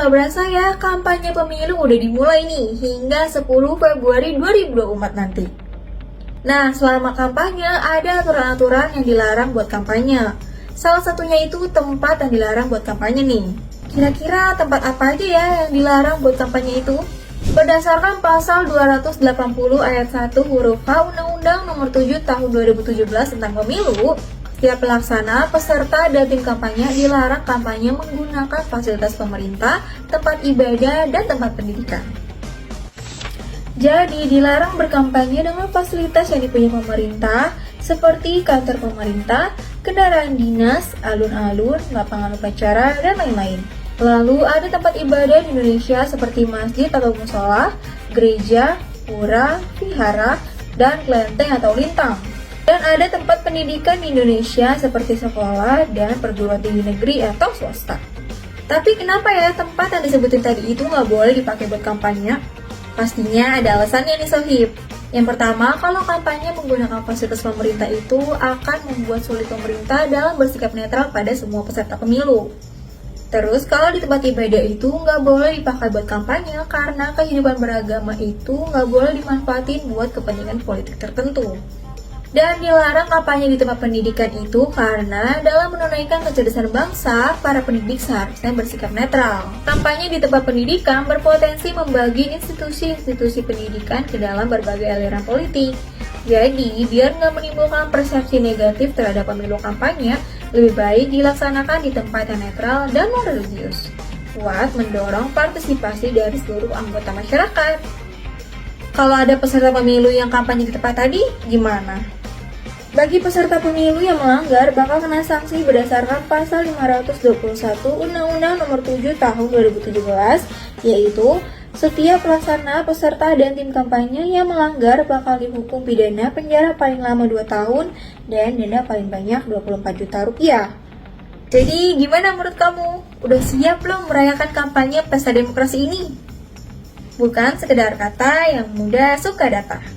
nggak berasa ya, kampanye pemilu udah dimulai nih hingga 10 Februari 2024 nanti. Nah, selama kampanye ada aturan-aturan yang dilarang buat kampanye. Salah satunya itu tempat yang dilarang buat kampanye nih. Kira-kira tempat apa aja ya yang dilarang buat kampanye itu? Berdasarkan pasal 280 ayat 1 huruf H Undang-Undang Nomor 7 Tahun 2017 tentang Pemilu, setiap pelaksana, peserta, dan tim kampanye dilarang kampanye menggunakan fasilitas pemerintah, tempat ibadah, dan tempat pendidikan. Jadi, dilarang berkampanye dengan fasilitas yang dipunyai pemerintah, seperti kantor pemerintah, kendaraan dinas, alun-alun, lapangan upacara, dan lain-lain. Lalu, ada tempat ibadah di Indonesia seperti masjid atau musola, gereja, pura, vihara, dan kelenteng atau lintang. Dan ada tempat pendidikan di Indonesia seperti sekolah dan perguruan tinggi negeri atau swasta. Tapi kenapa ya tempat yang disebutin tadi itu nggak boleh dipakai buat kampanye? Pastinya ada alasannya nih Sohib. Yang pertama, kalau kampanye menggunakan fasilitas pemerintah itu akan membuat sulit pemerintah dalam bersikap netral pada semua peserta pemilu. Terus kalau di tempat ibadah itu nggak boleh dipakai buat kampanye karena kehidupan beragama itu nggak boleh dimanfaatin buat kepentingan politik tertentu. Dan dilarang kampanye di tempat pendidikan itu karena dalam menunaikan kecerdasan bangsa, para pendidik seharusnya bersikap netral. Kampanye di tempat pendidikan berpotensi membagi institusi-institusi pendidikan ke dalam berbagai aliran politik. Jadi, biar nggak menimbulkan persepsi negatif terhadap pemilu kampanye, lebih baik dilaksanakan di tempat yang netral dan non-religius. Buat mendorong partisipasi dari seluruh anggota masyarakat. Kalau ada peserta pemilu yang kampanye di tempat tadi, gimana? Bagi peserta pemilu yang melanggar bakal kena sanksi berdasarkan pasal 521 Undang-Undang Nomor 7 Tahun 2017, yaitu setiap pelaksana, peserta, dan tim kampanye yang melanggar bakal dihukum pidana penjara paling lama 2 tahun dan denda paling banyak 24 juta rupiah. Jadi gimana menurut kamu? Udah siap belum merayakan kampanye pesta demokrasi ini? Bukan sekedar kata yang mudah suka data.